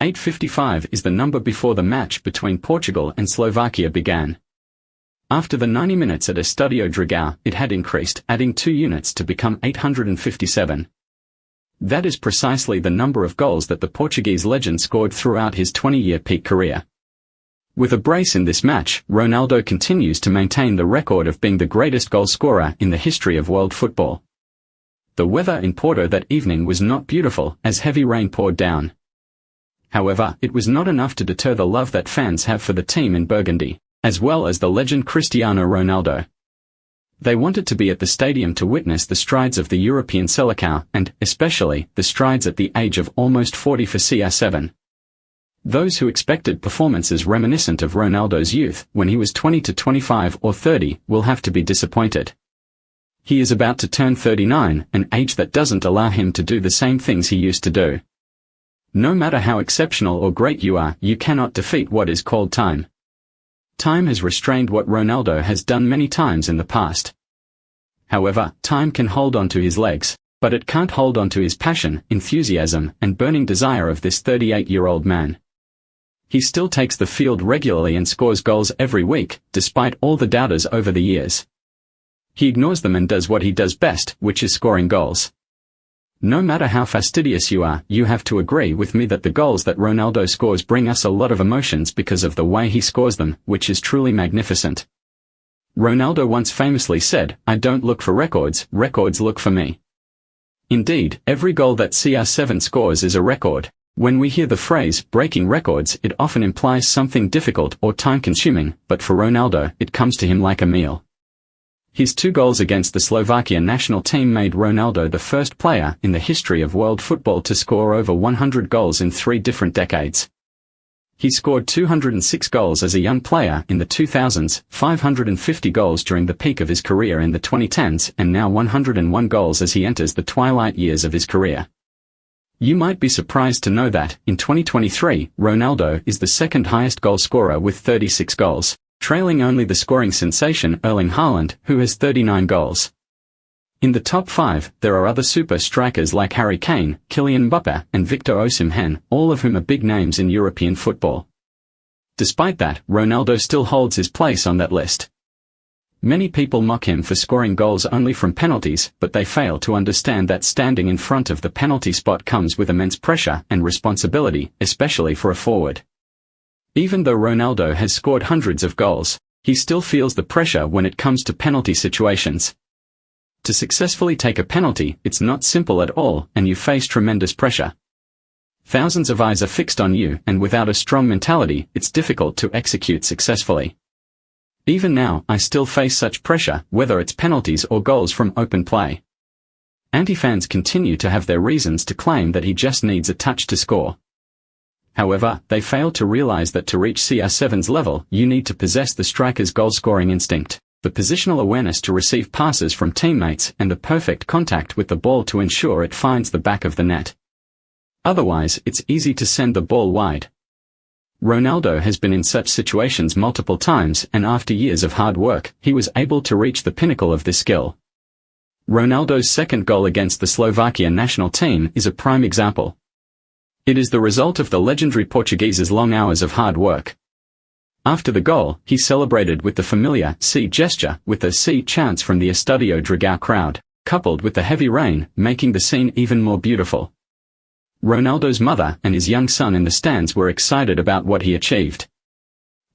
8:55 is the number before the match between Portugal and Slovakia began. After the 90 minutes at Estadio Dragao, it had increased, adding 2 units to become 857. That is precisely the number of goals that the Portuguese legend scored throughout his 20-year peak career. With a brace in this match, Ronaldo continues to maintain the record of being the greatest goal scorer in the history of world football. The weather in Porto that evening was not beautiful, as heavy rain poured down. However, it was not enough to deter the love that fans have for the team in Burgundy, as well as the legend Cristiano Ronaldo. They wanted to be at the stadium to witness the strides of the European Selecao, and, especially, the strides at the age of almost 40 for CR7. Those who expected performances reminiscent of Ronaldo's youth, when he was 20 to 25 or 30, will have to be disappointed. He is about to turn 39, an age that doesn't allow him to do the same things he used to do. No matter how exceptional or great you are, you cannot defeat what is called time. Time has restrained what Ronaldo has done many times in the past. However, time can hold on to his legs, but it can't hold on to his passion, enthusiasm, and burning desire of this 38-year-old man. He still takes the field regularly and scores goals every week, despite all the doubters over the years. He ignores them and does what he does best, which is scoring goals. No matter how fastidious you are, you have to agree with me that the goals that Ronaldo scores bring us a lot of emotions because of the way he scores them, which is truly magnificent. Ronaldo once famously said, "I don't look for records, records look for me." Indeed, every goal that CR7 scores is a record. When we hear the phrase, breaking records, it often implies something difficult or time-consuming, but for Ronaldo, it comes to him like a meal. His 2 goals against the Slovakia national team made Ronaldo the first player in the history of world football to score over 100 goals in 3 different decades. He scored 206 goals as a young player in the 2000s, 550 goals during the peak of his career in the 2010s, and now 101 goals as he enters the twilight years of his career. You might be surprised to know that, in 2023, Ronaldo is the second highest goal scorer with 36 goals. Trailing only the scoring sensation Erling Haaland, who has 39 goals. In the top 5, there are other super strikers like Harry Kane, Kylian Mbappe, and Victor Osimhen, all of whom are big names in European football. Despite that, Ronaldo still holds his place on that list. Many people mock him for scoring goals only from penalties, but they fail to understand that standing in front of the penalty spot comes with immense pressure and responsibility, especially for a forward. Even though Ronaldo has scored hundreds of goals, he still feels the pressure when it comes to penalty situations. To successfully take a penalty, it's not simple at all, and you face tremendous pressure. Thousands of eyes are fixed on you, and without a strong mentality, it's difficult to execute successfully. Even now, I still face such pressure, whether it's penalties or goals from open play. Anti-fans continue to have their reasons to claim that he just needs a touch to score. However, they fail to realize that to reach CR7's level, you need to possess the striker's goal-scoring instinct, the positional awareness to receive passes from teammates, and the perfect contact with the ball to ensure it finds the back of the net. Otherwise, it's easy to send the ball wide. Ronaldo has been in such situations multiple times, and after years of hard work, he was able to reach the pinnacle of this skill. Ronaldo's second goal against the Slovakia national team is a prime example. It is the result of the legendary Portuguese's long hours of hard work. After the goal, he celebrated with the familiar C gesture, with the C chants from the Estadio Dragao crowd, coupled with the heavy rain, making the scene even more beautiful. Ronaldo's mother and his young son in the stands were excited about what he achieved.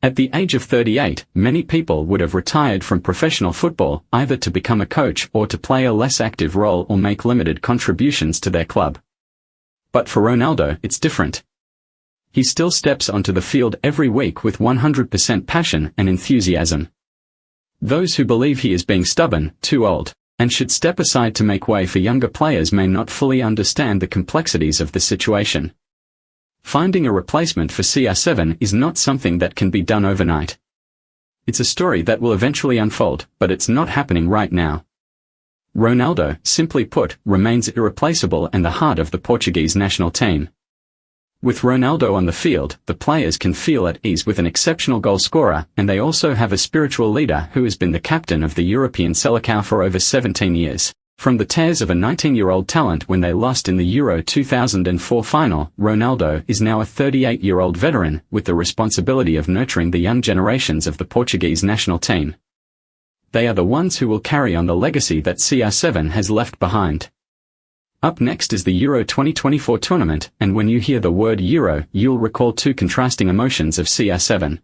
At the age of 38, many people would have retired from professional football, either to become a coach or to play a less active role or make limited contributions to their club. But for Ronaldo, it's different. He still steps onto the field every week with 100% passion and enthusiasm. Those who believe he is being stubborn, too old, and should step aside to make way for younger players may not fully understand the complexities of the situation. Finding a replacement for CR7 is not something that can be done overnight. It's a story that will eventually unfold, but it's not happening right now. Ronaldo, simply put, remains irreplaceable and the heart of the Portuguese national team. With Ronaldo on the field, the players can feel at ease with an exceptional goal scorer, and they also have a spiritual leader who has been the captain of the European Selecao for over 17 years. From the tears of a 19-year-old talent when they lost in the Euro 2004 final, Ronaldo is now a 38-year-old veteran with the responsibility of nurturing the young generations of the Portuguese national team. They are the ones who will carry on the legacy that CR7 has left behind. Up next is the Euro 2024 tournament, and when you hear the word Euro, you'll recall two contrasting emotions of CR7.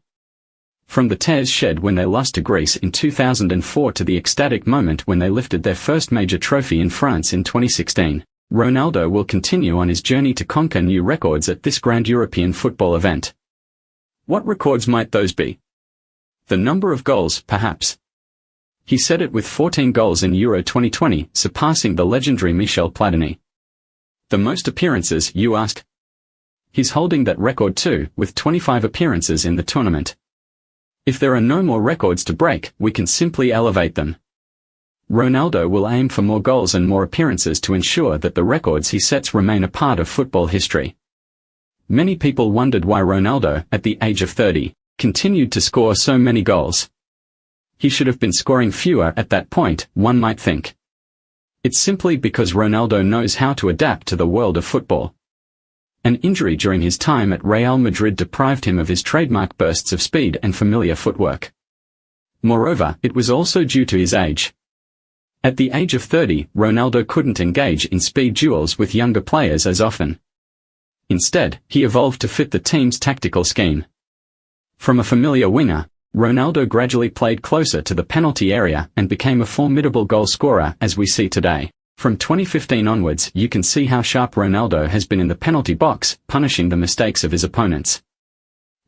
From the tears shed when they lost to Greece in 2004 to the ecstatic moment when they lifted their first major trophy in France in 2016, Ronaldo will continue on his journey to conquer new records at this grand European football event. What records might those be? The number of goals, perhaps. He set it with 14 goals in Euro 2020, surpassing the legendary Michel Platini. The most appearances, you ask? He's holding that record too, with 25 appearances in the tournament. If there are no more records to break, we can simply elevate them. Ronaldo will aim for more goals and more appearances to ensure that the records he sets remain a part of football history. Many people wondered why Ronaldo, at the age of 30, continued to score so many goals. He should have been scoring fewer at that point, one might think. It's simply because Ronaldo knows how to adapt to the world of football. An injury during his time at Real Madrid deprived him of his trademark bursts of speed and familiar footwork. Moreover, it was also due to his age. At the age of 30, Ronaldo couldn't engage in speed duels with younger players as often. Instead, he evolved to fit the team's tactical scheme. From a familiar winger, Ronaldo gradually played closer to the penalty area and became a formidable goal scorer as we see today. From 2015 onwards, you can see how sharp Ronaldo has been in the penalty box, punishing the mistakes of his opponents.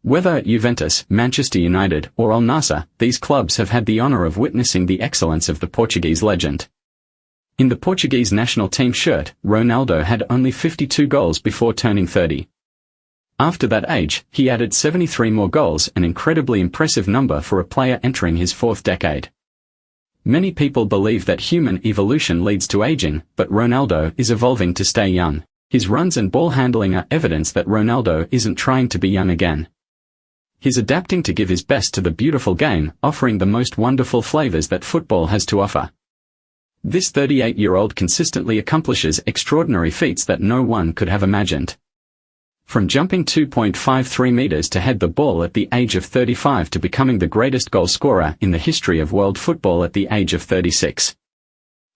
Whether at Juventus, Manchester United, or Al Nassr, these clubs have had the honor of witnessing the excellence of the Portuguese legend. In the Portuguese national team shirt, Ronaldo had only 52 goals before turning 30. After that age, he added 73 more goals, an incredibly impressive number for a player entering his fourth decade. Many people believe that human evolution leads to aging, but Ronaldo is evolving to stay young. His runs and ball handling are evidence that Ronaldo isn't trying to be young again. He's adapting to give his best to the beautiful game, offering the most wonderful flavors that football has to offer. This 38-year-old consistently accomplishes extraordinary feats that no one could have imagined. From jumping 2.53 meters to head the ball at the age of 35 to becoming the greatest goal scorer in the history of world football at the age of 36.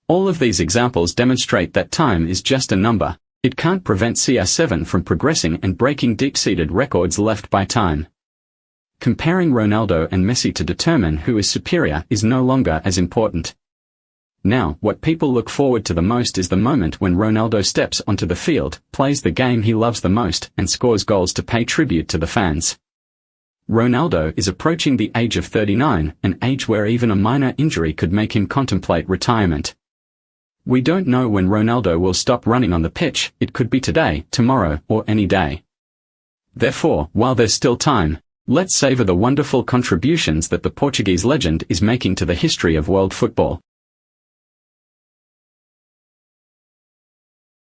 All of these examples demonstrate that time is just a number. It can't prevent CR7 from progressing and breaking deep-seated records left by time. Comparing Ronaldo and Messi to determine who is superior is no longer as important. Now, what people look forward to the most is the moment when Ronaldo steps onto the field, plays the game he loves the most, and scores goals to pay tribute to the fans. Ronaldo is approaching the age of 39, an age where even a minor injury could make him contemplate retirement. We don't know when Ronaldo will stop running on the pitch. It could be today, tomorrow, or any day. Therefore, while there's still time, let's savor the wonderful contributions that the Portuguese legend is making to the history of world football.